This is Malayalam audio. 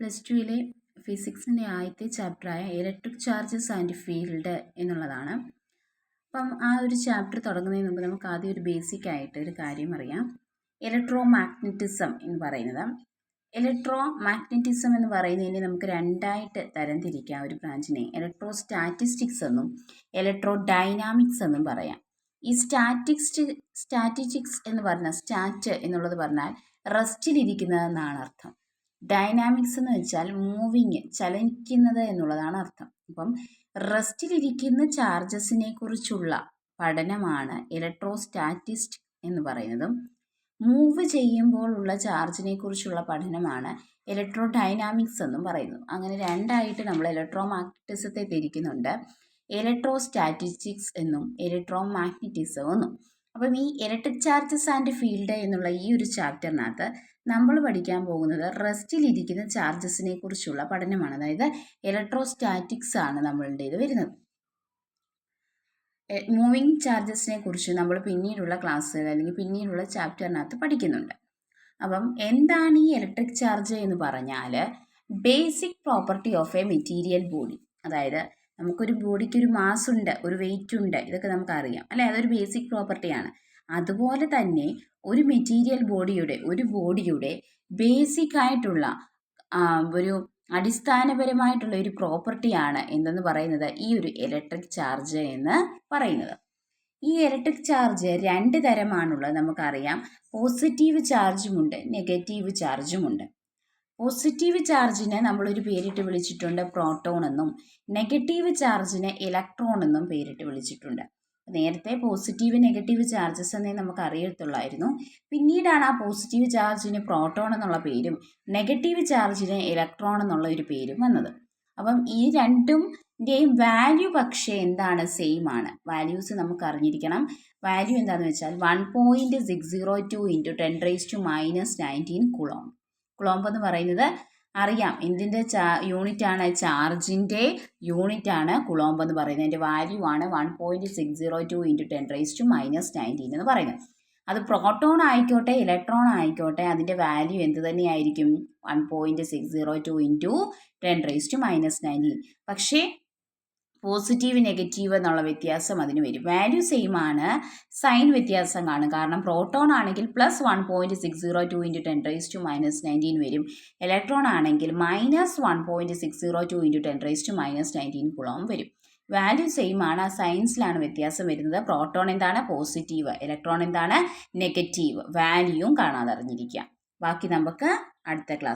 പ്ലസ് ടുവിലെ ഫിസിക്സിൻ്റെ ആദ്യത്തെ ചാപ്റ്ററായ ഇലക്ട്രിക് ചാർജസ് ആൻഡ് ഫീൽഡ് എന്നുള്ളതാണ്. അപ്പം ആ ഒരു ചാപ്റ്റർ തുടങ്ങുന്നതിന് മുമ്പ് നമുക്ക് ആദ്യം ഒരു ബേസിക് ആയിട്ട് ഒരു കാര്യം അറിയാം. ഇലക്ട്രോ മാഗ്നറ്റിസം എന്ന് പറയുന്നത്, ഇലക്ട്രോ മാഗ്നറ്റിസം എന്ന് പറയുന്നതിനെ നമുക്ക് രണ്ടായിട്ട് തരംതിരിക്കാം. ഒരു ബ്രാഞ്ചിനെ ഇലക്ട്രോ സ്റ്റാറ്റിസ്റ്റിക്സ് എന്നും ഇലക്ട്രോ ഡൈനാമിക്സ് എന്നും പറയാം. ഈ സ്റ്റാറ്റിസ്റ്റിക്സ് എന്ന് പറഞ്ഞാൽ സ്റ്റാറ്റ് എന്നുള്ളത് പറഞ്ഞാൽ റെസ്റ്റിലിരിക്കുന്നതെന്നാണ് അർത്ഥം. ഡൈനാമിക്സ് എന്ന് വെച്ചാൽ മൂവിങ്, ചലിക്കുന്നത് എന്നുള്ളതാണ് അർത്ഥം. അപ്പം റെസ്റ്റിലിരിക്കുന്ന ചാർജസിനെ കുറിച്ചുള്ള പഠനമാണ് ഇലക്ട്രോസ്റ്റാറ്റിസ്റ്റ് എന്ന് പറയുന്നതും മൂവ് ചെയ്യുമ്പോൾ ഉള്ള ചാർജിനെ കുറിച്ചുള്ള പഠനമാണ് ഇലക്ട്രോ ഡൈനാമിക്സ് എന്നും പറയുന്നു. അങ്ങനെ രണ്ടായിട്ട് നമ്മൾ ഇലക്ട്രോ മാഗ്നറ്റിസത്തെ തിരിക്കുന്നുണ്ട്, ഇലക്ട്രോസ്റ്റാറ്റിസ്റ്റിക്സ് എന്നും ഇലക്ട്രോ മാഗ്നറ്റിസം എന്നും. അപ്പം ഈ ഇലക്ട്രിക് ചാർജസ് ആൻഡ് ഫീൽഡ് എന്നുള്ള ഈ ഒരു ചാപ്റ്ററിനകത്ത് നമ്മൾ പഠിക്കാൻ പോകുന്നത് റെസ്റ്റിലിരിക്കുന്ന ചാർജസിനെ കുറിച്ചുള്ള പഠനമാണ്. അതായത് ഇലക്ട്രോസ്റ്റാറ്റിക്സ് ആണ് നമ്മളുടെ ഇത് വരുന്നത്. മൂവിങ് ചാർജസിനെ കുറിച്ച് നമ്മൾ പിന്നീടുള്ള ക്ലാസ്സുകൾ അല്ലെങ്കിൽ പിന്നീടുള്ള ചാപ്റ്ററിനകത്ത് പഠിക്കുന്നുണ്ട്. അപ്പം എന്താണ് ഈ ഇലക്ട്രിക് ചാർജ് എന്ന് പറഞ്ഞാൽ basic property of A material body. അതായത് നമുക്കൊരു ബോഡിക്ക് ഒരു മാസ് ഉണ്ട്, ഒരു വെയിറ്റ് ഉണ്ട്, ഇതൊക്കെ നമുക്കറിയാം അല്ലേ, അതൊരു ബേസിക് പ്രോപ്പർട്ടിയാണ്. അതുപോലെ തന്നെ ഒരു മെറ്റീരിയൽ ബോഡിയുടെ ബേസിക് ആയിട്ടുള്ള ഒരു അടിസ്ഥാനപരമായിട്ടുള്ള ഒരു പ്രോപ്പർട്ടിയാണ് എന്തെന്ന് പറയുന്നത് ഈ ഒരു ഇലക്ട്രിക് ചാർജ് എന്ന് പറയുന്നത്. ഈ ഇലക്ട്രിക് ചാർജ് രണ്ട് തരമാണുള്ളത് നമുക്കറിയാം. പോസിറ്റീവ് ചാർജുമുണ്ട്, നെഗറ്റീവ് ചാർജുമുണ്ട്. പോസിറ്റീവ് ചാർജിനെ നമ്മളൊരു പേരിട്ട് വിളിച്ചിട്ടുണ്ട് പ്രോട്ടോൺ എന്നും, നെഗറ്റീവ് ചാർജിനെ ഇലക്ട്രോൺ എന്നും പേരിട്ട് വിളിച്ചിട്ടുണ്ട്. നേരത്തെ പോസിറ്റീവ് നെഗറ്റീവ് ചാർജസ് എന്നേ നമുക്ക് അറിയത്തുള്ളായിരുന്നു. പിന്നീടാണ് ആ പോസിറ്റീവ് ചാർജിന് പ്രോട്ടോൺ എന്നുള്ള പേരും നെഗറ്റീവ് ചാർജിന് ഇലക്ട്രോൺ എന്നുള്ള ഒരു പേരും വന്നത്. അപ്പം ഈ രണ്ടിൻ്റെയും വാല്യൂ പക്ഷേ എന്താണ്, സെയിം ആണ്. വാല്യൂസ് നമുക്ക് അറിഞ്ഞിരിക്കണം. വാല്യൂ എന്താണെന്ന് വെച്ചാൽ 1.602 × 10⁻⁻19 കുളോംബ്. കുളോംബ് എന്ന് പറയുന്നത് അറിയാം എന്തിൻ്റെ യൂണിറ്റ് ആണ്, ചാർജിൻ്റെ യൂണിറ്റ് ആണ് കുളോംബ് എന്ന് പറയുന്നത്. അതിൻ്റെ വാല്യൂ ആണ് 1.602 × 10⁻⁻19 എന്ന് പറയുന്നത്. അത് പ്രോട്ടോൺ ആയിക്കോട്ടെ ഇലക്ട്രോൺ ആയിക്കോട്ടെ അതിൻ്റെ വാല്യൂ എന്ത് തന്നെയായിരിക്കും, 1.602 × 10⁻⁻19. പക്ഷേ പോസിറ്റീവ് നെഗറ്റീവ് എന്നുള്ള വ്യത്യാസം അതിന് വരും. വാല്യൂ സെയിം ആണ്, സൈൻ വ്യത്യാസം കാണും. കാരണം പ്രോട്ടോൺ ആണെങ്കിൽ +1.602 × 10⁻⁻19 വരും, ഇലക്ട്രോൺ ആണെങ്കിൽ -1.602 × 10⁻⁻19 കുളോം വരും. വാല്യൂ സെയിം ആണ്, സയൻസിലാണ് വ്യത്യാസം വരുന്നത്. പ്രോട്ടോൺ എന്താണ്, പോസിറ്റീവ്, ഇലക്ട്രോൺ എന്താണ്, നെഗറ്റീവ്. വാല്യൂയും കാണാതെ അറിഞ്ഞിരിക്കുക. ബാക്കി നമുക്ക് അടുത്ത ക്ലാസ്